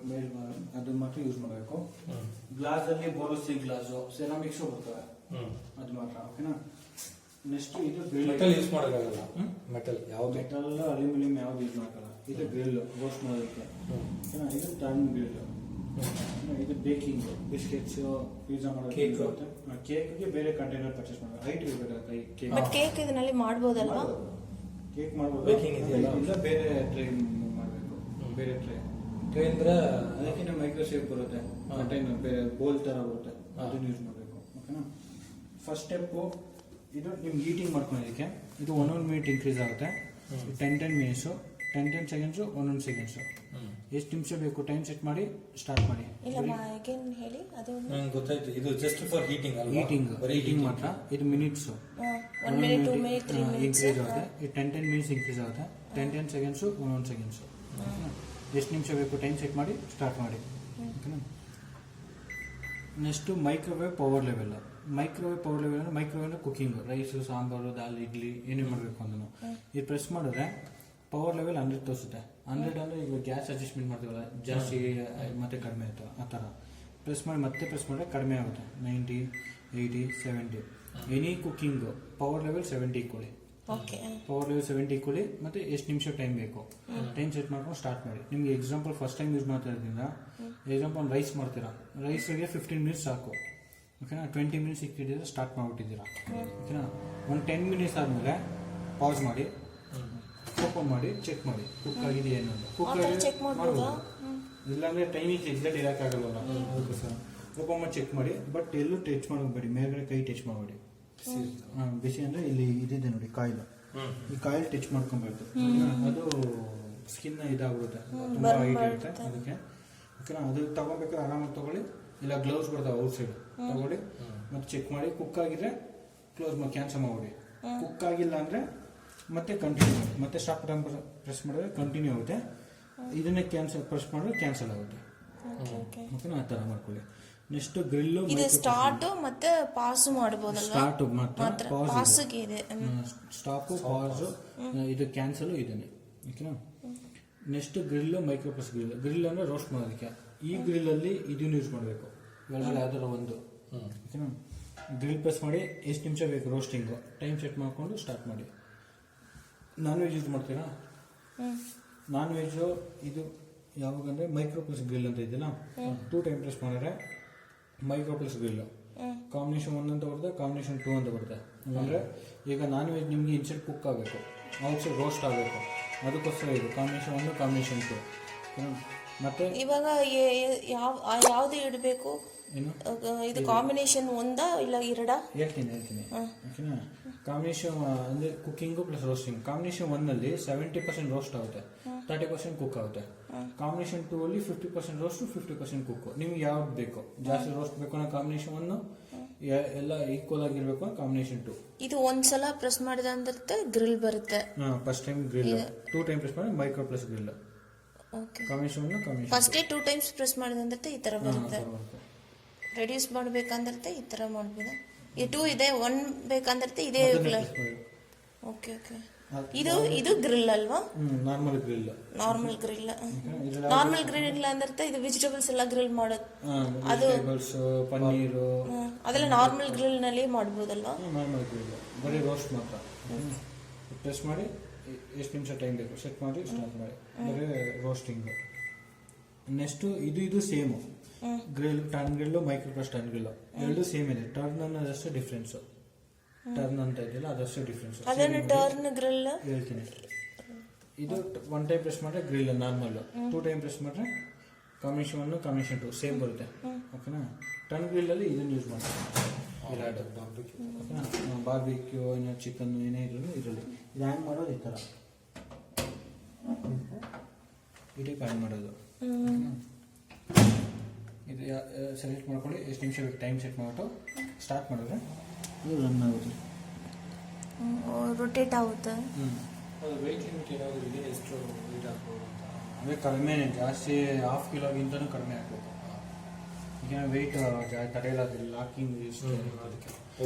ಮೇಲ್ ಅದು ಮಾತ್ರ ಯೂಸ್ ಮಾಡಬೇಕು. ಗ್ಲಾಸ್ ಅಲ್ಲಿ ಬೋರೋಸಿ ಗ್ಲಾಸು ಸೆರಾಮಿಕ್ಸ್ ಬರ್ತವೆ, ಅದು ಮಾತ್ರ. ಓಕೆನಾ. ನೆಕ್ಸ್ಟ್ ಇದು ಮೆಟಲ್ ಯೂಸ್ ಮಾಡೋಕ್ಕಾಗಲ್ಲ. ಮೆಟಲ್ ಯಾವ್ದು? ಮೆಟಲ್ ಅಲ್ಯೂಮಿನಿಯಂ ಯಾವ್ದು ಯೂಸ್ ಮಾಡಲ್ಲ. ಇದು ಗ್ರಿಲ್ ರೋಸ್ಟ್ ಮಾಡೋದಕ್ಕೆ. ಓಕೆನಾ. ಇದು ಟರ್ನ್ ಗ್ರಿಲ್. ಇದು ಬೇಕಿಂಗ್, ಬಿಸ್ಕೆಟ್ಸ್, ಪಿಜ್ಜಾ ಮಾಡೋಕೆ. ಕೇಕ್ಗೆ ಬೇರೆ ಕಂಟೈನರ್ ಪರ್ಚೇಸ್ ಮಾಡಬೇಕು. ಹೈಟ್ ಇರಬೇಕಾಗುತ್ತೆ ಕೇಕ್. ಬಟ್ ಕೇಕ್ ಇದರಲ್ಲಿ ಮಾಡಬಹುದಲ್ವಾ? ಕೇಕ್ ಮಾಡಬಹುದು. ಬೇಕಿಂಗ್ ಇದೆಯಲ್ಲ, ಇಲ್ಲ ಬೇರೆ ಟ್ರೈ ಮಾಡಬೇಕು. ಬೇರೆ ಟ್ರೈ ಅಂದ್ರೆ ಅದಕ್ಕಿಂತ ಮೈಕ್ರೋ ಶೇಪ್ ಬರುತ್ತೆ, ಕಂಟೈನರ್ ಬೇರೆ ಬೋಲ್ ತರ ಬರುತ್ತೆ, ಅದನ್ನ ಯೂಸ್ ಮಾಡಬೇಕು. ಓಕೆನಾ. ಫಸ್ಟ್ ಸ್ಟೆಪ್ ಇದು ನಿಮ್ಗೆ ಹೀಟಿಂಗ್ ಮಾಡ್ಕೊಳ್ಳೋದಕ್ಕೆ. ಇದು 1 ಮಿನಿಟ್ ಇನ್ಕ್ರೀಸ್ ಆಗುತ್ತೆ. 10 ಮಿನಿಟ್ಸು, 10 ಸೆಕೆಂಡ್ಸು, 1 ಸೆಕೆಂಡ್ಸು. ಎಷ್ಟು ನಿಮಿಷ ಬೇಕು ಟೈಮ್ ಸೆಟ್ ಮಾಡಿ ಸ್ಟಾರ್ಟ್ ಮಾಡಿ. ಹೇಳಿ ಅದು ನಂಗೆ ಗೊತ್ತಾಯ್ತು. ಇದು ಜಸ್ಟ್ ಫಾರ್ ಹೀಟಿಂಗ್ ಅಲ್ವಾ? ಹೀಟಿಂಗ್ ಮಾತ್ರ. ಇದು minutes 1 minute 2 minute 3 minutes increase ಆಗುತ್ತೆ. ಇದು 10 ಮಿನಿಟ್ಸ್ ಇನ್ಕ್ರೀಸ್ ಆಗುತ್ತೆ. 10 ಸೆಕೆಂಡ್ಸು, 1 ಸೆಕೆಂಡ್ಸು. ಎಷ್ಟು ನಿಮಿಷ ಬೇಕು ಟೈಮ್ ಸೆಟ್ ಮಾಡಿ ಸ್ಟಾರ್ಟ್ ಮಾಡಿ. ಓಕೆನಾ. Next microwave power level. Microwave power level ಅಂದರೆ ಮೈಕ್ರೋವೇವ್ ಕುಕಿಂಗ್, ರೈಸು, ಸಾಂಬಾರು, ದಾಲ್, ಇಡ್ಲಿ ಏನೇ ಮಾಡಬೇಕು ಅಂದನು ಇದು ಪ್ರೆಸ್ ಮಾಡಿದ್ರೆ ಪವರ್ ಲೆವೆಲ್ 100 ತೋರಿಸುತ್ತೆ. 100 ಅಂದರೆ ಈಗ ಗ್ಯಾಸ್ ಅಡ್ಜಸ್ಟ್ಮೆಂಟ್ ಮಾಡ್ತೀವಲ್ಲ, ಜಾಸ್ತಿ ಮತ್ತೆ ಕಡಿಮೆ ಆಯಿತು ಆ ಥರ ಪ್ರೆಸ್ ಮಾಡಿ ಮತ್ತೆ ಪ್ರೆಸ್ ಮಾಡಿದ್ರೆ ಕಡಿಮೆ ಆಗುತ್ತೆ. 90, 80, 70 ಎನಿ ಕುಕಿಂಗ್ ಪವರ್ ಲೆವೆಲ್ 70 ಇಟ್ಕೊಳ್ಳಿ. ಪವರ್ ಲೆವೆಲ್ 70 ಇಟ್ಕೊಳ್ಳಿ. ಮತ್ತೆ ಎಷ್ಟು ನಿಮಿಷ ಟೈಮ್ ಬೇಕು ಟೈಮ್ ಸೆಟ್ ಮಾಡ್ಕೊಂಡು ಸ್ಟಾರ್ಟ್ ಮಾಡಿ. ನಿಮ್ಗೆ ಎಕ್ಸಾಂಪಲ್ ಫಸ್ಟ್ ಟೈಮ್ ಯೂಸ್ ಮಾಡ್ತಾ ಇರೋದ್ರಿಂದ ಎಕ್ಸಾಂಪಲ್ ರೈಸ್ ಮಾಡ್ತೀರಾ, ರೈಸ್ಗೆ 15 ಮಿನಿಟ್ಸ್ ಸಾಕು. ಓಕೆನಾ. 20 ಮಿನಿಟ್ಸ್ ಇಕ್ಕಿದ್ರೆ ಸ್ಟಾರ್ಟ್ ಮಾಡಿಬಿಟ್ಟಿದ್ದೀರಾ. ಓಕೆನಾ. ಒಂದು 10 ಮಿನಿಟ್ಸ್ ಆದಮೇಲೆ ಪಾಸ್ ಮಾಡಿ, ಓಪನ್ ಮಾಡಿ, ಚೆಕ್ ಮಾಡಿ ಕುಕ್ ಆಗಿದೆಯಾ ಅನ್ನೋದು. ಕುಕ್ ಆಗಿ ಮಾಡ್ಬೋದು. ಇಲ್ಲಾಂದರೆ ಟೈಮಿಗೆ ಎಕ್ಸಾಕ್ಟ್ ಇರೋಕ್ಕಾಗಲ್ಲ. Okay sir. ಓಪನ್ ಮಾಡಿ ಚೆಕ್ ಮಾಡಿ. ಬಟ್ ಎಲ್ಲೂ ಟಚ್ ಮಾಡೋಬೇಡಿ, ಮೇಲ್ಗಡೆ ಕೈ ಟಚ್ ಮಾಡಬೇಡಿ. ಬಿಸಿ ಅಂದರೆ ಇಲ್ಲಿ ಇದಿದೆ ನೋಡಿ ಕಾಯಿಲ್, ಈ ಕಾಯಿಲ್ ಟಚ್ ಮಾಡ್ಕೊಬೇಕು. ಅದು ಸ್ಕಿನ್ ಇದಾಗ್ಬಿಡುತ್ತೆ, ತುಂಬ ಹೈಟ್ ಇರುತ್ತೆ ಅದಕ್ಕೆ. ಓಕೆನಾ. ಅದು ತಗೋಬೇಕಾದ್ರೆ ಆರಾಮಾಗಿ ತಗೊಳ್ಳಿ. ಇಲ್ಲ ಗ್ಲೌಸ್ ಬರ್ತಾವೆ ಔಟ್ ಸೈಡ್ ತಗೊಳ್ಳಿ. ಮತ್ತೆ ಚೆಕ್ ಮಾಡಿ. ಕುಕ್ ಆಗಿದ್ರೆ ಕ್ಲೋಸ್ ಮಾಡಿ ಕ್ಯಾನ್ಸಲ್ ಮಾಡಿ. ಕುಕ್ ಆಗಿಲ್ಲ ಅಂದರೆ ಮತ್ತೆ ಕಂಟಿನ್ಯೂ ಮಾಡಿ. ಮತ್ತೆ ಸ್ಟಾಪ್ ಬಟನ್ ಪ್ರೆಸ್ ಮಾಡಿದ್ರೆ ಕಂಟಿನ್ಯೂ ಆಗುತ್ತೆ. ಇದನ್ನೇ ಪ್ರೆಸ್ ಮಾಡಿದ್ರೆ ಕ್ಯಾನ್ಸಲ್ ಆಗುತ್ತೆ. ಓಕೆನಾ. ಆ ಥರ ಮಾಡ್ಕೊಳ್ಳಿ. ನೆಕ್ಸ್ಟ್ ಗ್ರಿಲ್ಲು ಇದು ಸ್ಟಾರ್ಟ್ ಮತ್ತೆ ಪಾಸ್ ಮಾಡಬಹುದಲ್ಲ? ಸ್ಟಾರ್ಟ್ ಮಾತ್ರ, ಪಾಸ್ ಇದೆ, ಸ್ಟಾಪ್, ಪಾಸ್, ಇದು ಕ್ಯಾನ್ಸಲ್ ಇದನ್ನೇ. ಓಕೆನಾ. Next grill micro press grill. Grill ಅಂದರೆ ರೋಸ್ಟ್ ಮಾಡೋದಕ್ಕೆ. ಈ ಗ್ರಿಲ್ಲಲ್ಲಿ ಇದನ್ನು ಯೂಸ್ ಮಾಡಬೇಕು, ಒಳಗಡೆ ಯಾವ್ದಾರ ಒಂದು. ಓಕೆನಾ. ಗ್ರಿಲ್ ಪ್ರೆಸ್ ಮಾಡಿ ಎಷ್ಟು ನಿಮಿಷ ಬೇಕು ರೋಸ್ಟಿಂಗು ಟೈಮ್ ಸೆಟ್ ಮಾಡಿಕೊಂಡು ಸ್ಟಾರ್ಟ್ ಮಾಡಿ. ನಾನ್ ವೆಜ್ ಯೂಸ್ ಮಾಡ್ತೀರಾ? ನಾನ್ ವೆಜ್ಜು ಇದು ಯಾವಾಗಂದರೆ ಮೈಕ್ರೋಪ್ರೆಸ್ ಗ್ರಿಲ್ ಅಂತ ಇದೆಯಲ್ಲ, 2 ಟೈಮ್ ಪ್ರೆಸ್ ಮಾಡಿದ್ರೆ ಮೈಕ್ರೋಪ್ರೆಸ್ ಗ್ರಿಲ್. ಕಾಂಬಿನೇಷನ್ 1 ಅಂತ ಬರುತ್ತೆ, ಕಾಂಬಿನೇಷನ್ 2 ಅಂತ ಬರುತ್ತೆ. ಅಂದರೆ ಈಗ ನಾನ್ ವೆಜ್ ನಿಮಗೆ ಇನ್ಸೈಡ್ ಕುಕ್ ಆಗಬೇಕು, ಔಟ್ಸೈಡ್ ರೋಸ್ಟ್ ಆಗಬೇಕು, ಅದಕ್ಕೋಸ್ಕರ ಇದು ಕಾಂಬಿನೇಷನ್ 1, ಕಾಂಬಿನೇಷನ್ 2. ಮತ್ತೆ ಇವಾಗ ಯಾವ್ದು ಇಡಬೇಕು? ಇದು ಕಾಂಬಿನೇಷನ್ 1 ಇಲ್ಲ 2? ಹೇಳ್ತೀನಿ. ಓಕೆನಾ. ಕಾಂಬಿನೇಷನ್ ಅಂದರೆ cooking plus roasting. Combination 1 70% roast ಆಗುತ್ತೆ, 30% ಕುಕ್ ಆಗುತ್ತೆ. Combination 2 50% roast, 50% cook. ನಿಮ್ಗೆ ಯಾವ್ದು ಬೇಕು, ಜಾಸ್ತಿ ರೋಸ್ಟ್ ಬೇಕು ಅನ್ನೋ ಕಾಂಬಿನೇಷನ್ 1, ಎಲ್ಲ ಈಕ್ವಲ್ ಆಗಿರ್ಬೇಕು ಕಾಂಬಿನೇಷನ್ 2. ಇದು ಒಂದ್ಸಲ ಪ್ರೆಸ್ ಮಾಡಿದ ಅಂದ್ರೆ ಗ್ರಿಲ್ ಬರುತ್ತೆ. First time grill, 2 time press ಮಾಡಿ micro plus grill. Combination 1, combination first 2 times press ಮಾಡಿದಂದ್ರೆ ಈ ತರ ಬರುತ್ತೆ. ರೆಡ್ಯೂಸ್ ಮಾಡಬೇಕಂದ್ರೆ ಈ ತರ ಮಾಡಬಹುದು. ಈ 2 ಇದೆ, 1 ಬೇಕಂದ್ರೆ ಇದೇ. ಓಕೆ. ಇದು ಗ್ರಿಲ್ ಅಲ್ವಾ? Normal grill. ನಾರ್ಮಲ್ ಗ್ರಿಲ್ ಅಂದ್ರೆ ಇದು ವೆಜಿಟೇಬಲ್ಸ್ ಎಲ್ಲ ಗ್ರಿಲ್ ಮಾಡೋದು. ಅದು ಪನ್ನೀರ್ ಅದೆಲ್ಲ ನಾರ್ಮಲ್ ಗ್ರಿಲ್ ನಲ್ಲಿ ಮಾಡಬಹುದಲ್ವಾ? ನಾರ್ಮಲ್ ಗ್ರಿಲ್ ಬರೀ ರೋಸ್ಟ್ ಮಾತ್ರ. ಪ್ರೆಸ್ ಮಾಡಿ ಎಷ್ಟು ನಿಮಿಷ ಟೈಮ್ ಬೇಕು ಸೆಟ್ ಮಾಡಿ ಸ್ಟಾರ್ಟ್ ಮಾಡಿ, ಬರೀ ರೋಸ್ಟಿಂಗ್. ನೆಕ್ಸ್ಟ್ ಇದು same grill. Turn grill, micro press turn grill ಎರಡು ಸೇಮ್ ಇದೆ. ಟರ್ನ್ ಅನ್ನೋದಷ್ಟೇ ಡಿಫ್ರೆನ್ಸು. ಟರ್ನ್ ಅಂತ ಇದೆಯಲ್ಲ ಅದಷ್ಟೇ ಡಿಫ್ರೆನ್ಸ್. ಅದನ್ನು ಟರ್ನ್ ಗ್ರಿಲ್ ಹೇಳ್ತೀನಿ. ಇದು 1 ಟೈಮ್ ಪ್ರೆಸ್ ಮಾಡಿದ್ರೆ ಗ್ರಿಲ್ ನಾರ್ಮಲ್, 2 ಟೈಮ್ ಪ್ರೆಸ್ ಮಾಡಿದ್ರೆ ಕಾಂಬಿನೇಷನ್ 1, ಕಾಂಬಿನೇಷನ್ 2 ಸೇಮ್ ಬರುತ್ತೆ. ಓಕೆನಾ. ಟರ್ನ್ ಗ್ರಿಲ್ಲಲ್ಲಿ ಇದನ್ನು ಯೂಸ್ ಮಾಡ್ತೀವಿ. ಓಕೆನಾ. ಬಾರ್ಬಿಕ್ಯೂ ಏನೋ ಚಿಕನ್ ಏನೇ ಇರಲಿ ಇದು ಹ್ಯಾಂಗ್ ಮಾಡೋದು ಈ ಥರ ಇದಕ್ಕೆ ಹ್ಯಾಂಗ್ ಮಾಡೋದು. ಇದು ಸೆಲೆಕ್ಟ್ ಮಾಡ್ಕೊಳ್ಳಿ, ಎಷ್ಟು ನಿಮಿಷ ಬೇಕು ಟೈಮ್ ಸೆಟ್ ಮಾಡಿಬಿಟ್ಟು ಸ್ಟಾರ್ಟ್ ಮಾಡಿದ್ರೆ ಇದು ರನ್ ಆಗುತ್ತೆ, ರೊಟೇಟ್ ಆಗುತ್ತೆ. ಅದು ವೆಯ್ಟ್ ಲಿಮಿಟ್ ಏನಾದರೂ ಇದೆ, ಎಷ್ಟು ವೆಯ್ಟ್ ಹಾಕ್ಬೋದು ಅಂತ? ಅದೇ ಕಡಿಮೆನೇ, ಜಾಸ್ತಿ ಹಾಫ್ ಕಿಲೋಗಿಂತನೂ ಕಡಿಮೆ ಹಾಕ್ಬೇಕು. ಈಗ ವೆಯ್ಟ್ ತಡೆಯಲಾಗಿಲ್ಲ ಲಾಕಿಂಗ್. ಅದಕ್ಕೆ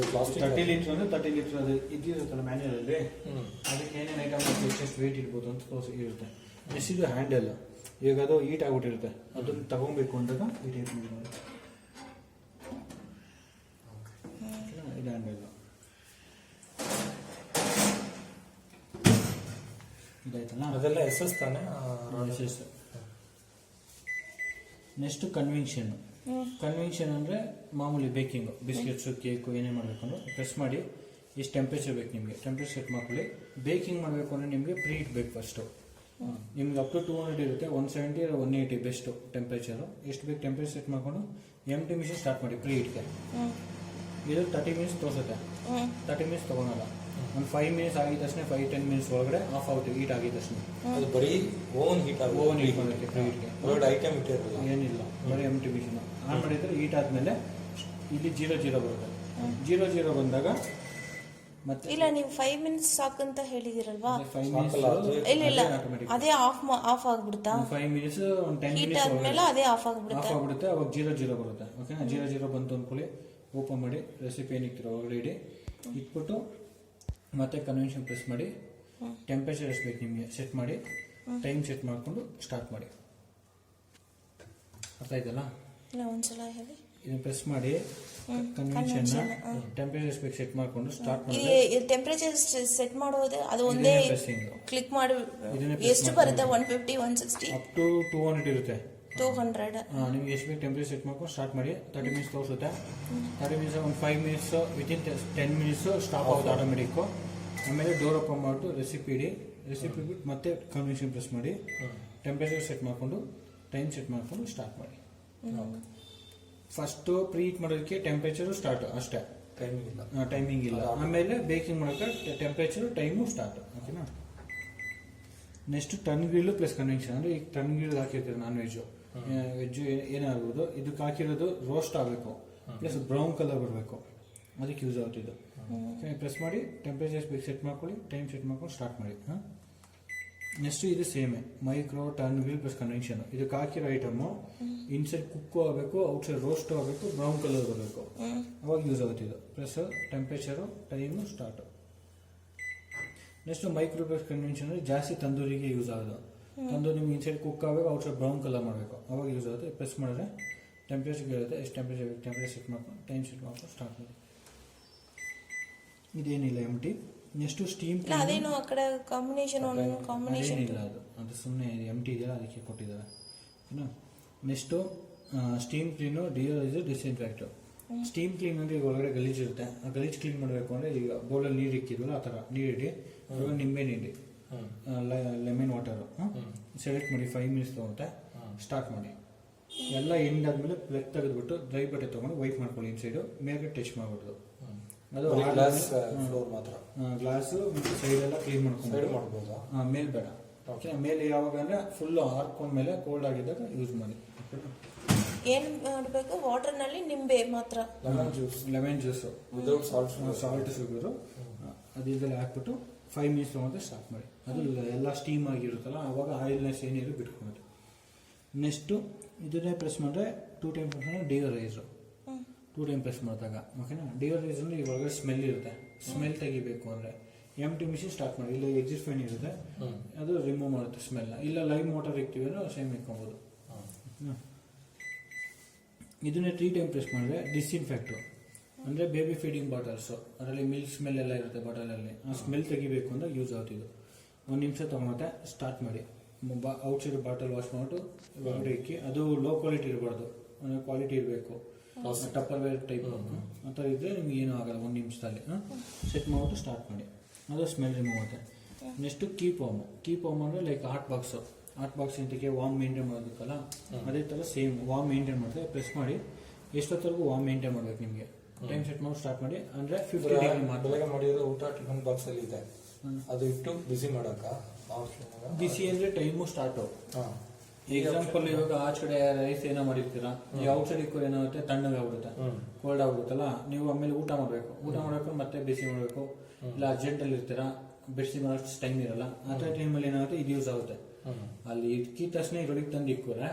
30 ಲೀಟ್ರ್ ಅಂದರೆ 30 ಲೀಟ್ರ್ ಅದು ಇದಿರುತ್ತಲ್ಲ ಮ್ಯಾನ್ಯಲಲ್ಲಿ, ಅದಕ್ಕೆ ಏನೇನು ಐಟಮ್ ಎಷ್ಟು ವೆಯ್ಟ್ ಇಡ್ಬೋದು ಅಂತ ಇರುತ್ತೆ. ನೆಕ್ಸ್ಟ್ ಇದು ಹ್ಯಾಂಡಲ್. ಈಗ ಅದು ಹೀಟ್ ಆಗ್ಬಿಟ್ಟಿರುತ್ತೆ, ಅದನ್ನ ತಗೊಬೇಕು ಅಂದಾಗ ಈ ಟೈಪ್ ಮಾಡಿ ಇದು ಹ್ಯಾಂಡಲ್ ಇದಾಯ್ತಲ್ಲ. ಅದೆಲ್ಲ ಎಸ್ ತಾನೆ. Next convention. ಕನ್ವೆನ್ಷನ್ ಅಂದರೆ ಮಾಮೂಲಿ ಬೇಕಿಂಗು, ಬಿಸ್ಕೆಟ್ಸು ಕೇಕು ಏನೇ ಮಾಡಬೇಕು ಅಂದ್ರೆ ಪ್ರೆಸ್ ಮಾಡಿ ಎಷ್ಟು ಟೆಂಪ್ರೇಚರ್ ಬೇಕು ನಿಮಗೆ, ಟೆಂಪ್ರೇಚರ್ ಸೆಟ್ ಮಾಡ್ಕೊಳ್ಳಿ. ಬೇಕಿಂಗ್ ಮಾಡಬೇಕು ಅಂದರೆ ನಿಮಗೆ ಪ್ರೀ ಹೀಟ್ ಬೇಕು ಫಸ್ಟು. ನಿಮ್ಗೆ ಅಪ್ ಟು 200 ಇರುತ್ತೆ, 170 180 ಬೆಸ್ಟು ಟೆಂಪ್ರೇಚರು. ಎಷ್ಟು ಬೇಕು ಟೆಂಪ್ರೇಚರ್ ಸೆಟ್ ಮಾಡಿಕೊಂಡು MT ಮಿಷನ್ ಸ್ಟಾರ್ಟ್ ಮಾಡಿ ಪ್ರೀ ಹೀಟ್ಗೆ. ಇದು 30 ಮಿನಿಟ್ಸ್ ತೋರಿಸುತ್ತೆ, 30 ಮಿನಿಟ್ಸ್ ತೊಗೊಳಲ್ಲ. ಒಂದು 5 ಮಿನಿಟ್ಸ್ ಆಗಿದ ತಕ್ಷಣ 5-10 ಮಿನಿಟ್ಸ್ ಒಳಗಡೆ ಆಫ್ ಆಗುತ್ತೆ ಹೀಟ್ ಆಗಿದ ತಕ್ಷಣ. ಅದು ಬರೀ ಓವನ್ ಹೀಟ್ ಮಾಡೋಕ್ಕೆ ಪ್ರೀ ಹೀಟ್ಗೆ ಐಟಮ್ ಇಟ್ಟಿರಲ್ಲ, ಏನಿಲ್ಲ, ಬರೀ MT ಮಿಷನ್ ಆನ್ ಮಾಡಿದರೆ ಹೀಟ್ ಆದಮೇಲೆ ಇಲ್ಲಿ 0 ಬರುತ್ತೆ. 0 ಬಂದಾಗ ಮತ್ತೆ ಇಲ್ಲ ನೀವು 5 ಮಿನಿಟ್ಸ್ ಸಾಕಂತ ಹೇಳಿದಿರಲ್ವಾ? 5 ಮಿನಿಟ್ಸ್ ಇಲ್ಲ ಅದೇ ಆಫ್ ಆಗ್ಬಿಡುತ್ತಾ? 5 ಮಿನಿಟ್ಸ್ ಒಂದು 10 ಹೀಟ್ ಮಿನಿಟ್ಸ್ ಆದ್ಮೇಲೆ ಅದೇ ಆಫ್ ಆಗ್ಬಿಡುತ್ತೆ. ಅವಾಗ 0 ಬರುತ್ತೆ. ಓಕೆನಾ? 0 ಬಂತು ಅಂದ್ಕೊಳ್ಳಿ, ಓಪನ್ ಮಾಡಿ ರೆಸಿಪಿ ಏನಿಕ್ತಿರೋ ಒಳಗಡೆ ಇಡಿ, ಇಟ್ಬಿಟ್ಟು ಮತ್ತೆ ಕನ್ವೆನ್ಷನ್ ಪ್ರೆಸ್ ಮಾಡಿ ಟೆಂಪ್ರೇಚರ್ ಎಷ್ಟು ಬೇಕು ನಿಮಗೆ ಸೆಟ್ ಮಾಡಿ ಟೈಮ್ ಸೆಟ್ ಮಾಡಿಕೊಂಡು ಸ್ಟಾರ್ಟ್ ಮಾಡಿ. ಅರ್ಥ ಆಯ್ತಲ್ಲ? ಇಲ್ಲ ಒಂದ್ಸಲ ಹೇಳಿ. ಇದನ್ನ ಪ್ರೆಸ್ ಮಾಡಿ ಕನ್ವೆನ್ಷನ್ ಟೆಂಪ್ರೇಚರ್ ಎಷ್ಟು ಬೇಕು ಸೆಟ್ ಮಾಡಿಕೊಂಡು ಸ್ಟಾರ್ಟ್ ಮಾಡಿ. ಟೆಂಪ್ರೇಚರ್ ಸೆಟ್ ಮಾಡೋದು ಅದು ಒಂದೇ ಕ್ಲಿಕ್ ಮಾಡಿ ಎಷ್ಟು ಬರುತ್ತೆ? 150 160 ಅಪ್ ಟು 200 ಇರುತ್ತೆ. 200 ನಿಮ್ಗೆ ಎಷ್ಟು ಬೇಕು ಟೆಂಪ್ರೇಚರ್ ಸೆಟ್ ಮಾಡ್ಕೊಂಡು ಸ್ಟಾರ್ಟ್ ಮಾಡಿ. 30 ಮಿನಿಟ್ಸ್ ತೋರಿಸುತ್ತೆ. 30 ಮಿನಿಟ್ಸ್ ಒಂದು 5 ಮಿನಿಟ್ಸ್ ವಿತಿನ್ 10 ಮಿನಿಟ್ಸ್ ಸ್ಟಾಪ್ ಆಗುತ್ತೆ ಆಟೋಮೆಟಿಕ್ಕು. ಆಮೇಲೆ ಡೋರ್ ಓಪನ್ ಮಾಡಿಬಿಟ್ಟು ರೆಸಿಪಿ ಇಡಿ, ರೆಸಿಪಿ ಬಿಟ್ಟು ಮತ್ತೆ ಕನ್ವೆನ್ಷನ್ ಪ್ರೆಸ್ ಮಾಡಿ ಟೆಂಪ್ರೇಚರ್ ಸೆಟ್ ಮಾಡಿಕೊಂಡು ಟೈಮ್ ಸೆಟ್ ಮಾಡಿಕೊಂಡು ಸ್ಟಾರ್ಟ್ ಮಾಡಿ. ಫಸ್ಟು ಪ್ರೀ ಹೀಟ್ ಮಾಡೋದಕ್ಕೆ ಟೆಂಪ್ರೇಚರು ಸ್ಟಾರ್ಟ್ ಅಷ್ಟೇ, ಟೈಮಿಂಗ್ ಇಲ್ಲ. ಆಮೇಲೆ ಬೇಕಿಂಗ್ ಮಾಡೋಕ್ಕೆ ಟೆಂಪ್ರೇಚರು ಟೈಮು ಸ್ಟಾರ್ಟ್. ಓಕೆನಾ? Next turn grill plus convection. ಅಂದರೆ ಈಗ ಟರ್ನ್ ಗ್ರಿಲ್ ಹಾಕಿರ್ತೀವಿ ನಾನ್ ವೆಜ್ಜು ಏನಾಗ್ಬೋದು, ಇದಕ್ಕೆ ಹಾಕಿರೋದು ರೋಸ್ಟ್ ಆಗಬೇಕು ಪ್ಲಸ್ ಬ್ರೌನ್ ಕಲರ್ ಬರಬೇಕು, ಅದಕ್ಕೆ ಯೂಸ್ ಆಗುತ್ತಿದ್ದು. ಪ್ರೆಸ್ ಮಾಡಿ ಟೆಂಪ್ರೇಚರ್ ಬೇಕು ಸೆಟ್ ಮಾಡ್ಕೊಳ್ಳಿ, ಟೈಮ್ ಸೆಟ್ ಮಾಡ್ಕೊಂಡು ಸ್ಟಾರ್ಟ್ ಮಾಡಿ. ನೆಕ್ಸ್ಟ್ ಇದು ಸೇಮೆ micro turn grill plus convection. ಇದಕ್ಕೆ ಹಾಕಿರೋ ಐಟಮು ಇನ್ಸೈಡ್ ಕುಕ್ಕು ಆಗಬೇಕು, ಔಟ್ಸೈಡ್ ರೋಸ್ಟ್ ಆಗಬೇಕು, ಬ್ರೌನ್ ಕಲರ್ ಬರಬೇಕು, ಅವಾಗ ಯೂಸ್ ಆಗುತ್ತೆ ಇದು. Plus temperature time start. Next micro plus convection ಅಂದರೆ ಜಾಸ್ತಿ ತಂದೂರಿಗೆ ಯೂಸ್ ಆಗೋದು. ತಂದೂರು ನಿಮ್ಗೆ ಇನ್ಸೈಡ್ ಕುಕ್ ಆಗಬೇಕು, ಔಟ್ಸೈಡ್ ಬ್ರೌನ್ ಕಲರ್ ಮಾಡಬೇಕು, ಅವಾಗ ಯೂಸ್ ಆಗುತ್ತೆ. ಪ್ರೆಸ್ ಮಾಡಿದ್ರೆ ಟೆಂಪ್ರೇಚರ್ ಇರುತ್ತೆ, ಎಷ್ಟು ಟೆಂಪ್ರೇಚರ್ ಸೆಟ್ ಮಾಡ್ಕೊಂಡು ಟೈಮ್ ಸೆಟ್ ಮಾಡ್ಕೊಂಡು ಸ್ಟಾರ್ಟ್ ಮಾಡಿ. ಇದೇನಿಲ್ಲ MT. ನೆಕ್ಸ್ಟು ಸ್ಟೀಮ್ ಅದೇನು ಆ ಕಡೆ ಕಾಂಬಿನೇಷನ್ ಏನಿಲ್ಲ, ಅದು ಸುಮ್ಮನೆ MT ಇದೆಯಲ್ಲ ಅದಕ್ಕೆ ಕೊಟ್ಟಿದ್ದಾರೆ. ಓಕೆನಾ? Next steam clean, deodoriser, disinfect. Steam clean ಅಂದರೆ ಈಗ ಒಳಗಡೆ ಗಲೀಜಿರುತ್ತೆ, ಆ ಗಲೀಜು ಕ್ಲೀನ್ ಮಾಡಬೇಕು ಅಂದರೆ ಈಗ ಬೌಲಲ್ಲಿ ನೀರು ಇಕ್ಕಿದ್ವಲ್ಲ ಆ ಥರ ನೀರಿಡಿ, ಇವಾಗ ನಿಂಬೆಹಣ್ಣು ಹಿಂಡಿ, ಲೆಮನ್ ವಾಟರು ಸೆಲೆಕ್ಟ್ ಮಾಡಿ 5 ಮಿನಿಟ್ಸ್ ತೊಗೊಳುತ್ತೆ. ಸ್ಟಾರ್ಟ್ ಮಾಡಿ. ಎಲ್ಲ ಎಂಡಾದ್ಮೇಲೆ ಪ್ಲಗ್ ತೆಗೆದ್ಬಿಟ್ಟು ಡ್ರೈ ಬಟ್ಟೆ ತೊಗೊಂಡು ವೈಪ್ ಮಾಡ್ಕೊಳ್ಳಿ ಇನ್ಸೈಡು, ಮೇಲ್ಗಡೆ ಟಚ್ ಮಾಡ್ಬಿಡ್ದು. ಅದು ಗ್ಲಾಸು ಸೈಡೆಲ್ಲ ಕ್ಲೀನ್ ಮಾಡ್ಕೊಂಡು ಮೇಲೆ ಬೇಡ. ಓಕೆ, ಮೇಲೆ ಯಾವಾಗ ಅಂದರೆ ಫುಲ್ಲು ಹಾರ್ಕೊಂಡ್ಮೇಲೆ ಕೋಲ್ಡ್ ಆಗಿದ್ದಾಗ ಯೂಸ್ ಮಾಡಿ. ಏನು ಮಾಡಬೇಕು? ವಾಟರ್ನಲ್ಲಿ ನಿಂಬೆ ಮಾತ್ರ, ಲೆಮನ್ ಜ್ಯೂಸು ಸಾಲ್ಟ್ ಶುಗರು ಅದಿದ್ದಲ್ಲಿ ಹಾಕ್ಬಿಟ್ಟು 5 ಮಿನಿಟ್ಸ್ ತೊಗೊಂಡ್ರೆ ಸ್ಟಾರ್ಟ್ ಮಾಡಿ. ಅದು ಎಲ್ಲ ಸ್ಟೀಮ್ ಆಗಿರುತ್ತಲ್ಲ ಅವಾಗ ಆಯಿಲ್ನೆಸ್ ಏನಿರು ಬಿಟ್ಕೊಂಡು. ನೆಕ್ಸ್ಟು ಇದನ್ನೇ ಪ್ರೆಸ್ ಮಾಡಿದ್ರೆ 2 ಟೈಮ್ ಪ್ರೆಸ್ ಡಿಯೋರೈಸರು. 2 ಟೈಮ್ ಪ್ರೆಸ್ ಮಾಡಿದಾಗ ಓಕೆನಾ? ಡಿಯೋರೈಸರ್ ಅಂದರೆ ಈಗ ಒಳಗಡೆ ಸ್ಮೆಲ್ ಇರುತ್ತೆ, ಸ್ಮೆಲ್ ತೆಗಿಬೇಕು ಅಂದರೆ MT ಮಿಷಿನ್ ಸ್ಟಾರ್ಟ್ ಮಾಡಿ. ಇಲ್ಲ ಎಕ್ಸಿಸ್ಟ್ ಫ್ಯಾನ್ ಇರುತ್ತೆ, ಅದು ರಿಮೂವ್ ಮಾಡುತ್ತೆ ಸ್ಮೆಲ್ನ. ಇಲ್ಲ ಲೈವ್ ಮೋಟರ್ ಇಕ್ತೀವಿ ಅಂದ್ರೆ ಸೇಮ್ ಇಟ್ಕೊಬೋದು. ಇದನ್ನೇ 3 ಟೈಮ್ ಪ್ರೆಸ್ ಮಾಡಿದ್ರೆ ಡಿಸ್ಇನ್ಫೆಕ್ಟು ಅಂದರೆ ಬೇಬಿ ಫೀಡಿಂಗ್ ಬಾಟಲ್ಸು, ಅದರಲ್ಲಿ ಮಿಲ್ಕ್ ಸ್ಮೆಲ್ ಎಲ್ಲ ಇರುತ್ತೆ ಬಾಟಲಲ್ಲಿ, ಆ ಸ್ಮೆಲ್ ತೆಗಿಬೇಕು ಅಂದರೆ ಯೂಸ್ ಆಗುತ್ತಿದ್ದು. 1 ನಿಮಿಷ ತೊಗೊಳುತ್ತೆ. ಸ್ಟಾರ್ಟ್ ಮಾಡಿ. ಔಟ್ಸೈಡ್ ಬಾಟಲ್ ವಾಶ್ ಮಾಡಿಬಿಟ್ಟು ಒಳಗಡೆ ಇಕ್ಕಿ. ಅದು ಲೋ ಕ್ವಾಲಿಟಿ ಇರಬಾರ್ದು, ಕ್ವಾಲಿಟಿ ಇರಬೇಕು, ಟಪ್ಪರ್ ವೇರ್ ಟೈಪ್ ಆ ಥರ ಇದ್ದರೆ ನಿಮ್ಗೆ ಏನೂ ಆಗಲ್ಲ. 1 ನಿಮಿಷದಲ್ಲಿ ಸೆಟ್ ಮಾಡಿಬಿಟ್ಟು ಸ್ಟಾರ್ಟ್ ಮಾಡಿ. ಅದು ಸ್ಮೆಲ್ ರಿಮೂವ್ ಆಗುತ್ತೆ. ನೆಕ್ಸ್ಟು ಕೀಪ್ ವಾಮ್ ಅಂದರೆ ಲೈಕ್ ಹಾಟ್ ಬಾಕ್ಸ್ ಇಂತಕ್ಕೆ ವಾಮ್ ಮೇಂಟೈನ್ ಮಾಡೋದಕ್ಕಲ್ಲ, ಅದೇ ಥರ ಸೇಮ್ ವಾಮ್ ಮೇಂಟೈನ್ ಮಾಡಿದ್ರೆ ಪ್ರೆಸ್ ಮಾಡಿ ಎಷ್ಟೊತ್ತವರೆಗೂ ವಾಮ್ ಮೇಂಟೈನ್ ಮಾಡ್ಬೇಕು ನಿಮಗೆ. ಟೈಮ್ ಸೆಟ್ ಮಾಡಿ ಸ್ಟಾರ್ಟ್ ಮಾಡಿ. ಅಂದರೆ 50 ಡಿಗ್ರಿ ಮಾಡಿರೋ ಊಟ ಟಿಫನ್ ಬಾಕ್ಸ್ ಅಲ್ಲಿ ಇದೆ, ಅದು ಇಟ್ಟು ಬಿಸಿ ಮಾಡಕ್ಕ. ಬಿಸಿ ಅಂದರೆ ಟೈಮು ಸ್ಟಾರ್ಟು. ಎಕ್ಸಾಂಪಲ್ ಇವಾಗ ಆಚೆ ಕಡೆ ರೈಸ್ ಏನೋ ಮಾಡಿರ್ತೀರಾ, ಈ ಔಟ್ ಸೈಡ್ ಇಕ್ಕೋ ಏನಾಗುತ್ತೆ ತಣ್ಣಗಾಗ್ಬಿಡುತ್ತೆ, ಕೋಲ್ಡ್ ಆಗ್ಬಿಡುತ್ತಲ್ಲ. ನೀವು ಆಮೇಲೆ ಊಟ ಮಾಡಬೇಕು ಮತ್ತೆ ಬಿಸಿ ಮಾಡಬೇಕು. ಇಲ್ಲ ಅರ್ಜೆಂಟಲ್ಲಿ ಇರ್ತೀರಾ, ಬಿಸಿ ಮಾಡೋಷ್ಟು ಟೈಮ್ ಇರಲ್ಲ, ಆ ಥರ ಟೈಮಲ್ಲಿ ಏನಾಗುತ್ತೆ ಇದು ಯೂಸ್ ಆಗುತ್ತೆ. ಅಲ್ಲಿ ಇಕ್ಕಿದ ತಕ್ಷಣ ಇದೊಳಗೆ ತಂದು ಇಕ್ಕೋರೆ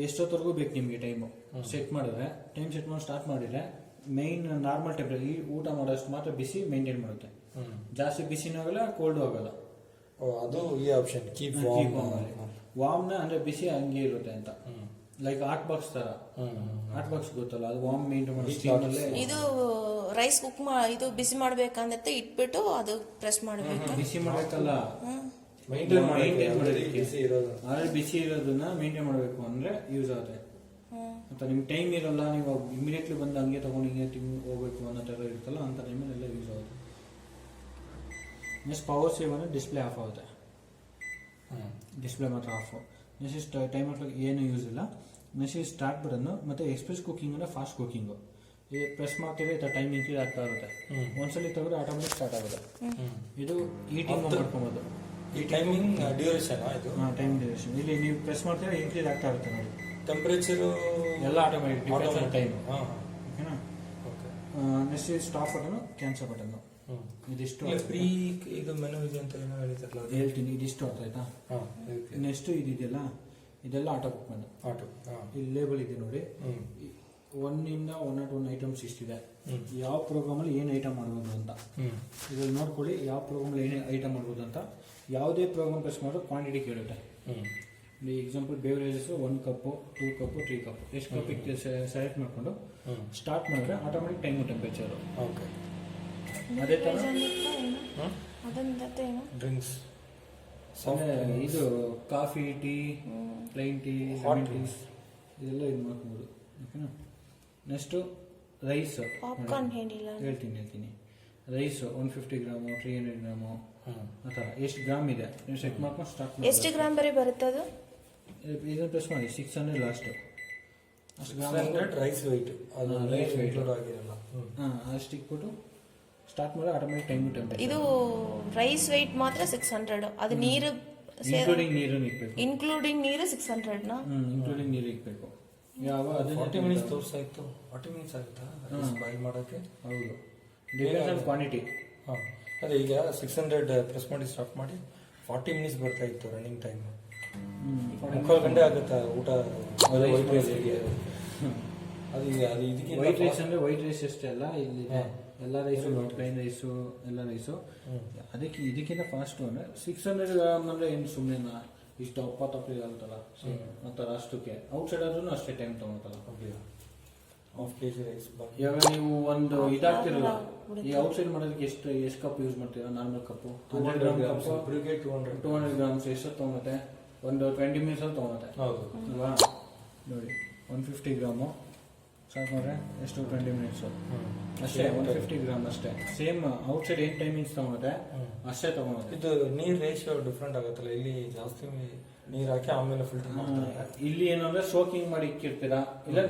ಎಷ್ಟೊತ್ತವರೆಗೂ ಬೇಕು ನಿಮಗೆ ಟೈಮು ಸೆಟ್ ಮಾಡಿದ್ರೆ. ಟೈಮ್ ಸೆಟ್ ಮಾಡಿ ಸ್ಟಾರ್ಟ್ ಮಾಡಿದ್ರೆ ಮೈನ್ ನಾರ್ಮಲ್ ಟೆಂಪ್ರೇಚರ್ ಈ ಊಟ ಮಾಡೋಷ್ಟು ಮಾತ್ರ ಬಿಸಿ ಮೇಂಟೈನ್ ಮಾಡುತ್ತೆ. ಜಾಸ್ತಿ ಬಿಸಿನೂ ಆಗಲ್ಲ, ಕೋಲ್ಡು ಆಗಲ್ಲ. ಅದು ಈ ಆಪ್ಷನ್ ಕೀಪ್ ವಾಮ್ನ ಅಂದ್ರೆ ಬಿಸಿ ಹಂಗೆ ಇರುತ್ತೆ ಅಂತ, ಲೈಕ್ ಹಾಟ್ ಬಾಕ್ಸ್ ತರ. ಹಾಟ್ ಬಾಕ್ಸ್ ಗೊತ್ತಲ್ಲ, ಅದು ವಾಮ್ ಮೇಂಟೈನ್ ಮಾಡೋ ಸ್ಟೀಮ್ ಅಲ್ಲೇ. ಇದು ರೈಸ್ ಇದು ಬಿಸಿ ಮಾಡ್ಬೇಕಂದ್ರೆ ಇಟ್ಬಿಟ್ಟು ಅದು ಪ್ರೆಸ್ ಮಾಡ್ಬೇಕು. ಬಿಸಿ ಮಾಡ್ಬೇಕಲ್ಲ, ಮೇಂಟೈನ್ ಮಾಡೋದಕ್ಕೆ ಬಿಸಿ ಇರೋದನ್ನ ಮೇಂಟೈನ್ ಮಾಡಬೇಕು ಅಂದ್ರೆ ಯೂಸ್ ಆಗುತ್ತೆ. ಅಂತ ನಿಮ್ಗೆ ಟೈಮ್ ಇರಲ್ಲ, ನೀವು ಇಮಿಡಿಯೇಟ್ಲಿ ಬಂದು ಹಂಗೆ ತಗೊಂಡು ಹಿಂಗೆ ಹೋಗ್ಬೇಕು ಅನ್ನೋ ಥರ ಇರುತ್ತಲ್ಲ, ಅಂತ ಟೈಮಲ್ಲೆಲ್ಲ ಯೂಸ್ ಆಗುತ್ತೆ. ನೆಕ್ಸ್ಟ್ ಪವರ್ ಸೇವ್ ಅಂದರೆ ಡಿಸ್ಪ್ಲೇ ಆಫ್ ಆಗುತ್ತೆ, ಡಿಸ್ಪ್ಲೇ ಮಾತ್ರ ಆಫ್. ನೆಕ್ಸ್ಟ್ ಟೈಮ್ ಏನು ಯೂಸ್ ಇಲ್ಲ. ನೆಕ್ಸ್ಟ್ ಸ್ಟಾರ್ಟ್ ಬಟನ್ನು ಮತ್ತು ಎಕ್ಸ್ಪ್ರೆಸ್ ಕುಕಿಂಗ್ ಅಂದರೆ ಫಾಸ್ಟ್ ಕುಕಿಂಗು. ಇದು ಪ್ರೆಸ್ ಮಾಡ್ತೀವಿ, ಈ ಥರ ಟೈಮ್ ಇನ್ಕ್ರೀಸ್ ಆಗ್ತಾ ಇರುತ್ತೆ. ಒಂದ್ಸಲಿ ತೆಗೆದ್ರೆ ಆಟೋಮೆಟಿಕ್ ಸ್ಟಾರ್ಟ್ ಆಗುತ್ತೆ. ಇದು ಈಟಿಂಗ್ ಮಾಡ್ಕೊಬೋದು. ಈ ಟೈಮಿಂಗ್ ಡ್ಯೂರೇಷನ್ ಇದು ಟೈಮ್ ಡ್ಯೂರೇಷನ್. ಇಲ್ಲಿ ನೀವು ಪ್ರೆಸ್ ಮಾಡ್ತೀರಾ ಇನ್ಕ್ರೀಸ್ ಆಗ್ತಾ ಇರುತ್ತೆ ನೋಡಿ. ಟೆಂಪರೇಚರು ಎಲ್ಲ ಆಟೋಮೆಟಿಕ್ ಟೈಮ್. ಓಕೆನಾ? Okay. Next stop button, cancel button. ಇದಿಷ್ಟು ಫ್ರೀ ಇದು ಮೆನು ಇದೆ ಅಂತ ಏನೋ ಹೇಳಿದ್ರಲ್ಲ, ಹೇಳ್ತೀನಿ. ಇದಿಷ್ಟು ಅರ್ಥ ಆಯ್ತಾ? ನೆಕ್ಸ್ಟ್ ಇದೆಯಲ್ಲ, ಇದೆಲ್ಲ ಆಟೋ ಬುಕ್ ಮಾಡಿ. ಆಟೋ ಇಲ್ಲಿ ಲೇಬಲ್ ಇದೆ ನೋಡಿ, 1 ಇಂದ 101 ಐಟಮ್ಸ್ ಇಷ್ಟಿದೆ. ಯಾವ ಪ್ರೋಗ್ರಾಮಲ್ಲಿ ಏನು ಐಟಮ್ ಮಾಡ್ಬೋದು ಅಂತ ಇದ್ರಲ್ಲಿ ನೋಡ್ಕೊಳ್ಳಿ. ಯಾವ ಪ್ರೋಗ್ರಾಮಲ್ಲಿ ಏನು ಐಟಮ್ ಮಾಡ್ಬೋದು ಅಂತ. ಯಾವುದೇ ಪ್ರೋಗ್ರಾಮ್ ಪ್ರೆಸ್ ಮಾಡೋ ಕ್ವಾಂಟಿಟಿ ಕೇಳುತ್ತೆ. ಎಕ್ಸಾಂಪಲ್ ಬೇವರೇಜಸ್ 1 ಕಪ್ಪು, 2 ಕಪ್ಪು, 3 ಕಪ್ಪು, ಎಷ್ಟು ಕಪ್ ಸೆಲೆಕ್ಟ್ ಮಾಡಿಕೊಂಡು ಸ್ಟಾರ್ಟ್ ಮಾಡಿದ್ರೆ ಆಟೋಮೆಟಿಕ್ ಟೈಮು, ಟೆಂಪರೇಚರು. ಓಕೆ. ಅದೇ ಥರ ಡ್ರಿಂಕ್ಸ್, ಇದು coffee, tea, plain tea, lemon tea, ಇದೆಲ್ಲ ಇದು ಮಾಡ್ಬೋದು. ಓಕೆನಾ? ನೆಕ್ಸ್ಟು ರೈಸ್ ಹೇಳ್ತೀನಿ. ರೈಸ್ 150 ಗ್ರಾಮು, 300 ಗ್ರಾಮು, ಆ ಥರ ಎಷ್ಟು ಗ್ರಾಮ್ ಇದೆ ನೀವು ಸೆಟ್ ಮಾಡ್ಕೊಂಡು ಸ್ಟಾರ್ಟ್ ಮಾಡಿ. ಎಷ್ಟು ಗ್ರಾಮ್ ಬರೀ ಬರುತ್ತೆ ಅದು? ಇದನ್ನು ಪ್ರೆಸ್ ಮಾಡಿ 600 ಲಾಸ್ಟ್. ಅಷ್ಟು ಗ್ರಾಮ್ ರೈಸ್ ವೆಯ್ಟ್, ಅದು ರೈಸ್ ವೆಯ್ಟ್ ಆಗಿರಲ್ಲ. ಅಷ್ಟು ಇಟ್ಬಿಟ್ಟು ಸ್ಟಾರ್ಟ್ ಮಾಡಿ ಆಟೋಮೆಟಿಕ್ ಟೈಮ್ ಟೆಂಪರೇಚರ್. ಇದು ರೈಸ್ ವೆಯ್ಟ್ ಮಾತ್ರ 600. ಅದು ನೀರು ಇನ್ಕ್ಲೂಡಿಂಗ್ ನೀರು ಇಕ್ಬೇಕು. ಇನ್ಕ್ಲೂಡಿಂಗ್ ನೀರು 600 ನಾ? ಇನ್ಕ್ಲೂಡಿಂಗ್ ನೀರು ಇಕ್ಬೇಕು. ಯಾವ 40 ಮಿನಿಟ್ಸ್ ತೋರಿಸಾಯ್ತು. 40 ಮಿನಿಟ್ಸ್ ಆಗುತ್ತಾ ಬಾಯ್ಲ್ ಮಾಡೋಕ್ಕೆ? ಹೌದು, ಡಿಪೆಂಡ್ಸ್ ಆನ್ ಕ್ವಾಂಟಿಟಿ. ಅದೇ ಈಗ 600 ಪ್ರೆಸ್ ಮಾಡಿ ಸ್ಟಾರ್ಟ್ ಮಾಡಿ 40 ಮಿನಿಟ್ಸ್ ಬರ್ತಾ ಇತ್ತು ರನ್ನಿಂಗ್ ಟೈಮ್. 3 ಗಂಟೆ ಆಗುತ್ತಾ ಊಟ? ವೈಟ್ ರೈಸ್ ಅದು ಇದಕ್ಕೆ ವೈಟ್ ರೈಸ್ ಅಂದ್ರೆ ವೈಟ್ ರೈಸ್ ಅಷ್ಟೇ ಅಲ್ಲ, ಇಲ್ಲಿ ಎಲ್ಲ ರೈಸು, ಪ್ಲೈನ್ ರೈಸು, ಎಲ್ಲ ರೈಸು. ಅದಕ್ಕೆ ಇದಕ್ಕಿಂತ ಫಾಸ್ಟ್ ಅಂದ್ರೆ 600 ಗ್ರಾಮ್ ಅಂದ್ರೆ ಏನು ಸುಮ್ಮನೆ ಇಷ್ಟು ತಪ್ಪಲಿ ಆಗುತ್ತಲ್ಲ ಮತ್ತೆ ಅಷ್ಟಕ್ಕೆ. ಔಟ್ಸೈಡ್ ಆದ್ರೂ ಅಷ್ಟೇ ಟೈಮ್ ತಗೊಳ್ತಲ್ಲ. Half kg rice. ಇವಾಗ ನೀವು ಒಂದು ಇದಾಗ್ತಿರಲ್ಲ, ಈ ಔಟ್ಸೈಡ್ ಮಾಡೋದಕ್ಕೆ ಎಷ್ಟು ಕಪ್ ಯೂಸ್ ಮಾಡ್ತೀರಾ? Normal cup 100 gram cup 200 grams ಎಷ್ಟು ತೊಗೊಳುತ್ತೆ? ಒಂದು 20 ಮಿನಿಟ್ಸ್ ಅಲ್ಲಿ ತೊಗೊಳುತ್ತೆ ಅಲ್ವಾ? ನೋಡಿ 150 ಗ್ರಾಮು ಸ್ಟಾರ್ಟ್ ಮಾಡಿದ್ರೆ ಎಷ್ಟು? 20 ಮಿನಿಟ್ಸು ಅಷ್ಟೇ. 150 ಗ್ರಾಮ್ ಅಷ್ಟೇ. ಸೇಮ್ ಔಟ್ಸೈಡ್ ಏನು ಟೈಮಿಂಗ್ಸ್ ತಗೊಳುತ್ತೆ ಅಷ್ಟೇ ತಗೊಳುತ್ತೆ. ಇದು ನೀರು ರೇಷಿಯೋ ಡಿಫ್ರೆಂಟ್ ಆಗುತ್ತಲ್ಲ, ಇಲ್ಲಿ ಜಾಸ್ತಿ ನೀರು ಹಾಕಿ ಆಮೇಲೆ ಫಿಲ್ಟರ್ ಮಾಡ್ತಾರೆ. ಇಲ್ಲಿ ಏನಂದ್ರೆ ಸೋಕಿಂಗ್ ಮಾಡಿ ಇಕ್ಕಿರ್ತೀರಾ, ಇಲ್ಲ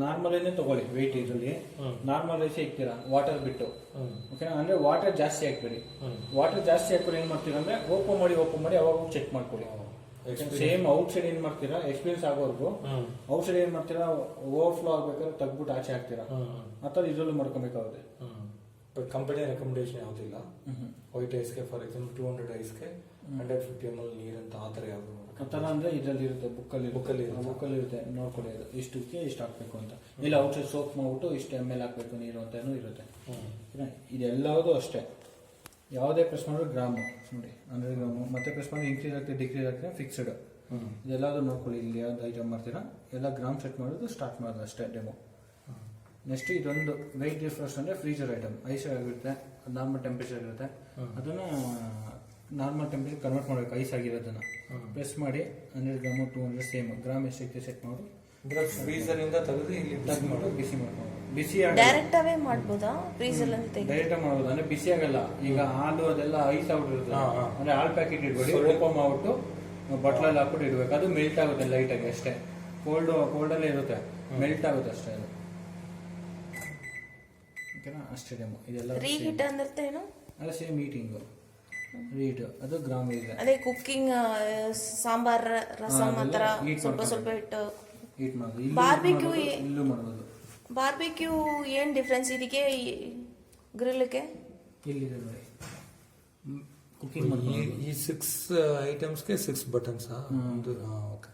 ನಾರ್ಮಲ್ ತಗೊಳ್ಳಿ. ವೆಯ್ಟ್ ಇದರಲ್ಲಿ ನಾರ್ಮಲ್ ರೈಸ್ ಇಕ್ತೀರಾ ವಾಟರ್ ಬಿಟ್ಟು. ಓಕೆನಾ? ಅಂದ್ರೆ ವಾಟರ್ ಜಾಸ್ತಿ ಹಾಕ್ಬೇಡಿ. ವಾಟರ್ ಜಾಸ್ತಿ ಹಾಕ್ಬಿಟ್ಟು ಏನ್ ಮಾಡ್ತೀರಾ ಅಂದ್ರೆ ಓಪನ್ ಮಾಡಿ ಅವಾಗ ಚೆಕ್ ಮಾಡ್ಕೊಳ್ಳಿ. ಸೇಮ್ ಔಟ್ಸೈಡ್ ಏನ್ ಮಾಡ್ತೀರಾ, ಎಕ್ಸ್ಪೀರಿಯನ್ಸ್ ಆಗೋರ್ಗು ಔಟ್ಸೈಡ್ ಏನ್ ಮಾಡ್ತೀರಾ, ಓವರ್ಫ್ಲೋ ಆಗ್ಬೇಕಾದ್ರೆ ತೆಗ್ಬಿಟ್ಟು ಆಚೆ ಹಾಕ್ತೀರಾ. ಆ ಥರ ಇದರಲ್ಲೂ ಮಾಡ್ಕೊಬೇಕಾಗುತ್ತೆ. ಬಟ್ ಕಂಪನಿ ರೆಕಮೆಂಡೇಶನ್ ಯಾವುದಿಲ್ಲ. ವೈಟ್ ರೈಸ್ಗೆ ಫಾರ್ ಎಕ್ಸಾಂಪಲ್ 200 ರೈಸ್ಗೆ 150 ml ನೀರು ಅಂತ ಆ ಥರ ಯಾವುದು ಆ ಥರ ಅಂದ್ರೆ ಇದರಲ್ಲಿ ಇರುತ್ತೆ, ಬುಕ್ಕಲ್ಲಿ ಇರುತ್ತೆ. ನೋಡ್ಕೊಳ್ಳಿ ಅದು ಇಷ್ಟಕ್ಕೆ ಇಷ್ಟು ಹಾಕ್ಬೇಕು ಅಂತ. ಇಲ್ಲ ಔಟ್ಸೈಡ್ ಸೋಪ್ ಮಾಡ್ಬಿಟ್ಟು ಇಷ್ಟು ml ಹಾಕ್ಬೇಕು ನೀರು ಅಂತಾನು ಇರುತ್ತೆ. ಇದೆಲ್ಲವೂ ಅಷ್ಟೇ. ಯಾವುದೇ ಪ್ರೆಸ್ ಮಾಡಿದ್ರೆ ಗ್ರಾಮು ನೋಡಿ 100 ಗ್ರಾಮು. ಮತ್ತೆ ಪ್ರೆಸ್ ಮಾಡಿ ಇನ್ಕ್ರೀಸ್ ಆಗ್ತದೆ ಡಿಕ್ರೀಸ್ ಆಗ್ತದೆ ಫಿಕ್ಸ್ಡ್. ಇದೆಲ್ಲದೂ ನೋಡ್ಕೊಳ್ಳಿ. ಇಲ್ಲಿ ಯಾವ್ದು ಐಟಮ್ ಮಾಡ್ತೀರಾ ಎಲ್ಲ ಗ್ರಾಮ್ ಸೆಟ್ ಮಾಡೋದು ಸ್ಟಾರ್ಟ್ ಮಾಡೋದು ಅಷ್ಟೇ ಡೆಮೋ. ನೆಕ್ಸ್ಟ್ ಇದೊಂದು ವೆಯ್ಟ್ ಡಿಫ್ರೆನ್ಸ್ ಅಂದರೆ ಫ್ರೀಜರ್ ಐಟಮ್ ಐಸ್ ಆಗಿರುತ್ತೆ, ನಾರ್ಮಲ್ ಟೆಂಪರೇಚರ್ ಇರುತ್ತೆ. ಅದನ್ನು ನಾರ್ಮಲ್ ಟೆಂಪರೇಚರ್ ಕನ್ವರ್ಟ್ ಮಾಡಬೇಕು. ಐಸ್ ಆಗಿರೋದನ್ನ ಪ್ರೆಸ್ ಮಾಡಿ 100 ಗ್ರಾಮು 200 ಸೇಮ್ ಗ್ರಾಮ್ ಎಷ್ಟೈತೆ ಸೆಟ್ ಮಾಡಿ ಫ್ರೀಜರ್ ಇಂದ ತೆಗೆದು ಇಲ್ಲಿ ಬಿಸಿ ಮಾಡ್ಕೊಂಡು ಬಿಸಿ ಡೈರೆಕ್ಟ್ ಅವೇ ಮಾಡ್ಬೋದಾ? ಫ್ರೀಜರ್ ಅಂತ ಡೈರೆಕ್ಟ್ ಮಾಡ್ಬೋದು. ಅಂದ್ರೆ ಬಿಸಿ ಆಗಲ್ಲ. ಈಗ ಹಾಲು ಅದೆಲ್ಲ ಐಸ್ ಆಗ್ಬಿಟ್ಟಿರುತ್ತೆ. ಅಂದ್ರೆ ಹಾಲ್ ಪ್ಯಾಕೆಟ್ ಇಡ್ಬೇಡಿ, ಓಪನ್ ಮಾಡ್ಬಿಟ್ಟು ಬಟ್ಲಲ್ಲಿ ಹಾಕ್ಬಿಟ್ಟು ಇಡ್ಬೇಕು. ಅದು ಮೆಲ್ಟ್ ಆಗುತ್ತೆ ಲೈಟ್ ಆಗಿ ಅಷ್ಟೇ. ಕೋಲ್ಡಲ್ಲೇ ಇರುತ್ತೆ, ಮೆಲ್ಟ್ ಆಗುತ್ತೆ ಅಷ್ಟೇ ಅದು. ಓಕೆನಾ? ಅಷ್ಟೇ ಡೆಮೋ. ಇದೆಲ್ಲ ರೀಹೀಟ್ ಅಂದ್ರೆ ಏನು? ಅಲ್ಲ ಸೇಮ್ ಹೀಟಿಂಗ್ ರೀಟ್. ಅದು ಗ್ರಾಮ್ ಇದೆ. ಅದೇ ಕುಕ್ಕಿಂಗ್ ಸಾಂಬಾರ್ ರಸಂ ಅಂತರ ಸ್ವಲ್ಪ ಇಟ್ಟು ಹೀಟ್ ಮಾಡೋದು. ಬಾರ್ಬಿಕ್ಯೂ ಇಲ್ಲೂ ಮಾಡ್ಬೋದು. ಬಾರ್ಬಿಕ್ಯೂ ಏನ್ ಡಿಫ್ರೆನ್ಸ್ ಇದಕ್ಕೆ ಗ್ರಿಲ್ಗೆ? ಇಲ್ಲಿದೆ ನೋಡಿ ಕುಕಿಂಗ್ ಈ 6 ಐಟಮ್ಸ್ಗೆ 6 ಬಟನ್ಸ್. ಓಕೆ.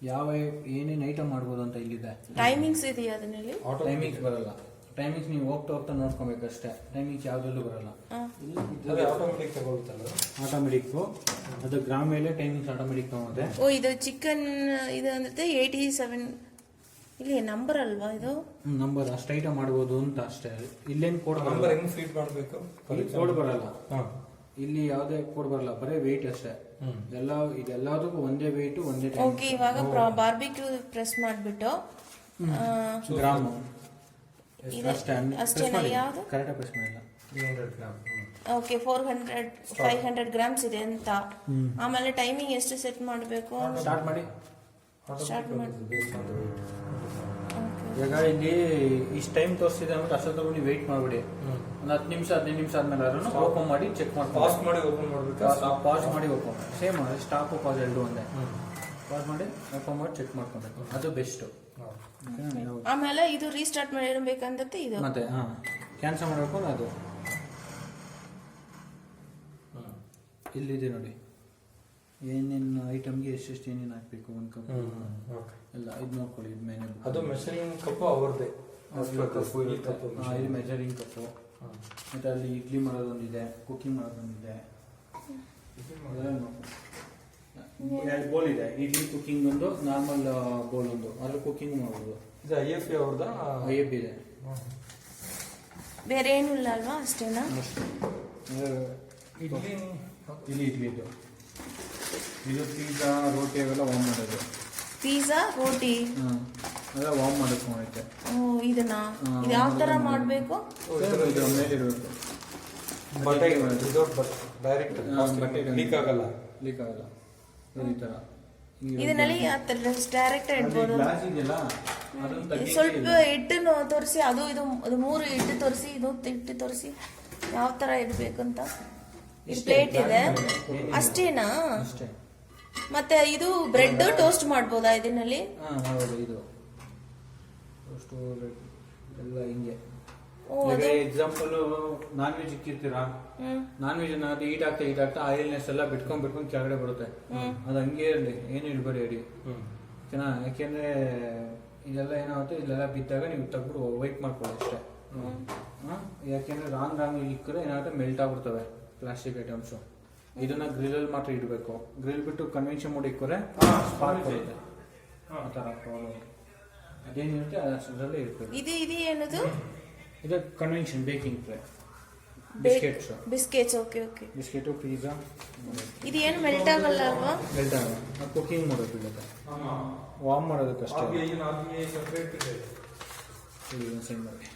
ಯಾವ ಏನೇನು ಐಟಮ್ ಮಾಡ್ಬೋದು ಅಂತ ಇಲ್ಲಿದೆ. ಟೈಮಿಂಗ್ಸ್ ಇದೆಯಾ ಅದನ್ನಲ್ಲಿ? ಟೈಮಿಂಗ್ಸ್ ಬರಲ್ಲ. ಟೈಮಿಂಗ್ಸ್ ನೀವು ಹೋಗ್ತಾ ನೋಡ್ಕೊಬೇಕಷ್ಟೇ. ಟೈಮಿಂಗ್ಸ್ ಯಾವ್ದ್ರಲ್ಲೂ ಬರಲ್ಲ. ಅದೇ ಆಟೋಮೆಟಿಕ್ ತಗೊಳ್ತಲ್ಲ. ಆಟೋಮೆಟಿಕ್ಕು ಅದು ಗ್ರಾಮ್ ಮೇಲೆ ಟೈಮಿಂಗ್ಸ್ ಆಟೋಮೆಟಿಕ್ ತಗೊಳುತ್ತೆ. ಓ ಇದು ಚಿಕನ್ ಇದು ಅಂದ್ರೆ 87 ಇಲ್ಲಿ ನಂಬರ್ ಅಲ್ವಾ ಇದು? ನಂಬರ್ ಅಷ್ಟು ಐಟಮ್ ಮಾಡ್ಬೋದು ಅಂತ ಅಷ್ಟೇ. ಇಲ್ಲೇನು ಕೋಡ್ ನಂಬರ್ ಹೆಂಗ್ ಫೀಡ್ ಮಾಡಬೇಕು? ಕೋಡ್ ಬರಲ್ಲ. ಹಾಂ, ಇಲ್ಲಿ ಯಾವುದೇ ಕೋಡ್ ಬರಲ್ಲ, ಬರೀ ವೆಯ್ಟ್ ಅಷ್ಟೇ. ಇದೆಲ್ಲದಕ್ಕೂ ಒಂದೇ ವೆಯ್ಟ್ ಒಂದೇ ಟೈಮ್. ಓಕೆ, ಇವಾಗ ಬಾರ್ಬಿಕ್ಯೂ ಪ್ರೆಸ್ ಮಾಡಿಬಿಟ್ಟು ಗ್ರಾಮು ಇದೆ ಅಷ್ಟೇನಾ? ಯಾವುದು ಕರೆಕ್ಟಾಗಿ ಪ್ರೆಸ್ ಮಾಡಿಲ್ಲ. 300 ಗ್ರಾಮ್. ಓಕೆ, 500 ಗ್ರಾಮ್ಸ್ ಇದೆ ಅಂತ. ಆಮೇಲೆ ಟೈಮಿಂಗ್ ಎಷ್ಟು ಸೆಟ್ ಮಾಡಬೇಕು? ಸ್ಟಾರ್ಟ್ ಮಾಡಿ. Based on the weight. ಈಗ ಇಲ್ಲಿ ಇಷ್ಟು ಟೈಮ್ ತೋರಿಸ್ತಿದೆ ಅಂದ್ರೆ ಅಷ್ಟೊತ್ತವರೆಗೂ ನೀವು ವೆಯ್ಟ್ ಮಾಡಬೇಡಿ. ಒಂದು 10 ನಿಮಿಷ 15 ನಿಮಿಷ ಆದ್ಮೇಲೆ ಓಪನ್ ಮಾಡಿ ಚೆಕ್ ಮಾಡಿ. ಪಾಸ್ ಮಾಡಿ ಓಪನ್ ಮಾಡಬೇಕು. ಪಾಸ್ ಮಾಡಿ ಓಪನ್ ಮಾಡಿ. ಸೇಮ್ ಸ್ಟಾಪ್ ಪಾಸ್ ಎರಡು ಒಂದೇ. ಪಾಸ್ ಮಾಡಿ ಓಪನ್ ಮಾಡಿ ಚೆಕ್ ಮಾಡ್ಕೊಬೇಕು, ಅದು ಬೆಸ್ಟ್. ಆಮೇಲೆ ಇದು ರೀಸ್ಟಾರ್ಟ್ ಮಾಡಿರ್ಬೇಕಂದ್ರೆ ಇದು ಮತ್ತೆ ಕ್ಯಾನ್ಸಲ್ ಮಾಡಬೇಕು. ಅದು ಇಲ್ಲಿದೆ ನೋಡಿ, ಏನೇನು ಐಟಮ್ಗೆ ಎಷ್ಟೆಷ್ಟು ಏನೇನು ಹಾಕ್ಬೇಕು, ಒಂದು ಕಪ್ ಎಲ್ಲ ಇದು ನೋಡ್ಕೊಳ್ಳಿ. ಇದು ಮೇಲೆ ಅದು ಮೆಷರಿಂಗ್ ಕಪ್ಪು ಅವ್ರದ್ದೇ. ಇದು ಮೆಜರಿಂಗ್ ಕಪ್ಪು. ಮತ್ತು ಅಲ್ಲಿ ಇಡ್ಲಿ ಮಾಡೋದೊಂದಿದೆ, ಕುಕಿಂಗ್ ಮಾಡೋದೊಂದಿದೆ. ಎರಡು ಬೋಲ್ ಇದೆ, ಇಡ್ಲಿ ಕುಕಿಂಗ್ ಒಂದು, ನಾರ್ಮಲ್ ಬೋಲ್ ಒಂದು, ಅಲ್ಲಿ ಕುಕಿಂಗ್ ಮಾಡೋದು. ಇದು IFB ಅವ್ರದ. IFB ಇದೆ. ಬೇರೆ ಏನು ಇಲ್ಲ ಅಲ್ವಾ? ಅಷ್ಟೇನಾ? ಇಡ್ಲಿ ಇಡ್ಲಿದು ಇದು ಪಿಜ್ಜಾ ರೋಟಿ ಅವೆಲ್ಲ ವಾರ್ಮ್ ಮಾಡೋದು. ಪಿಜ್ಜಾ ರೋಟಿ ಅದೆಲ್ಲ ವಾರ್ಮ್ ಮಾಡೋಕ್ಕೆ. ಇದನ್ನ ಇದು ಯಾವ ತರ ಮಾಡಬೇಕು? ಇದು ಮೇಲೆ ಇರಬೇಕು. ಡೈರೆಕ್ಟ್ ಲೀಕ್ ಆಗಲ್ಲ. ಲೀಕ್ ಆಗಲ್ಲ. ಈ ಥರ ಇದನ್ನಲ್ಲಿ ಡೈರೆಕ್ಟ್ ಇಡ್ಬೋದು. ಗ್ಲಾಸ್ ಇದೆಯಲ್ಲ, ಸ್ವಲ್ಪ ಹಿಟ್ಟನ್ನು ತೋರಿಸಿ, ಅದು ಇದು ಅದು 3 ಹಿಟ್ಟು ತೋರಿಸಿ, ಇದು ಹಿಟ್ಟು ತೋರಿಸಿ ಯಾವ ತರ ಇಡ್ಬೇಕು ಅಂತ. ಇದು ಪ್ಲೇಟ್ ಇದೆ ಅಷ್ಟೇನಾ? ಅಷ್ಟೇ. ಮತ್ತೆ ಇದು ಬ್ರೆಡ್ ಟೋಸ್ಟ್ ಮಾಡ್ಬೋದಾ ಇದನ್ನಲ್ಲಿ? ಹೌದು, ಇದು ಟೋಸ್ಟ್ ಎಲ್ಲ ಹಿಂಗೆ. ಎಕ್ಸಾಂಪಲ್ ನಾನ್ ವೆಜ್ ಇಕ್ಕಿರ್ತೀರಾ, ನಾನ್ ವೆಜ್ ಏನಾದ್ರು ಈಟ್ ಆಗ್ತಾ ಆಯಿಲ್ನೆಸ್ ಎಲ್ಲ ಬಿಟ್ಕೊಂಡ್ ಕೆಳಗಡೆ ಬರುತ್ತೆ. ಅದು ಹಂಗೆ ಇರಲಿ, ಏನು ಇಡ್ಬೇಡಿ ಅಡಿ. ಓಕೆನಾ? ಯಾಕೆಂದ್ರೆ ಇದೆಲ್ಲ ಏನಾಗುತ್ತೆ, ಇಲ್ಲೆಲ್ಲ ಬಿದ್ದಾಗ ನೀವು ತೆಗ್ದು ವೈಟ್ ಮಾಡ್ಕೊಳ್ಳಿ ಅಷ್ಟೇ. ಯಾಕೆಂದ್ರೆ ರಾಂಗ್ ಇಕ್ಕರೆ ಏನಾಗುತ್ತೆ, ಮೆಲ್ಟ್ ಆಗ್ಬಿಡ್ತವೆ ಪ್ಲಾಸ್ಟಿಕ್ ಐಟಮ್ಸು. ಇದನ್ನ ಗ್ರಿಲ್ಲಲ್ಲಿ ಮಾತ್ರ ಇಡಬೇಕು. ಗ್ರಿಲ್ ಬಿಟ್ಟು ಕನ್ವೆನ್ಷನ್ ಮೋಡ್ ಇಕ್ಕರೆ ಸ್ಪಾರ್ಕ್ ಬರುತ್ತೆ. ಆ ಥರ ಪ್ರಾಬ್ಲಮ್ ಅದೇನಿರುತ್ತೆ ಅದರಲ್ಲೇ ಇರ್ತದೆ. ಇದು ಏನದು? ಇದು convention baking tray. Biscuits. Okay, biscuit, pizza. ಇದು ಏನು ಮೆಲ್ಟ್ ಆಗಲ್ಲ ಅಲ್ವಾ? ಮೆಲ್ಟ್ ಆಗಲ್ಲ. ಕುಕಿಂಗ್ ಮಾಡೋದು ಬೀಳುತ್ತೆ, ವಾರ್ಮ್ ಮಾಡೋದಕ್ಕಷ್ಟೇ. ಸಪ್ರೇಟ್ ಇದೆ. ಸೆಂಡ್ ಮಾಡಿ.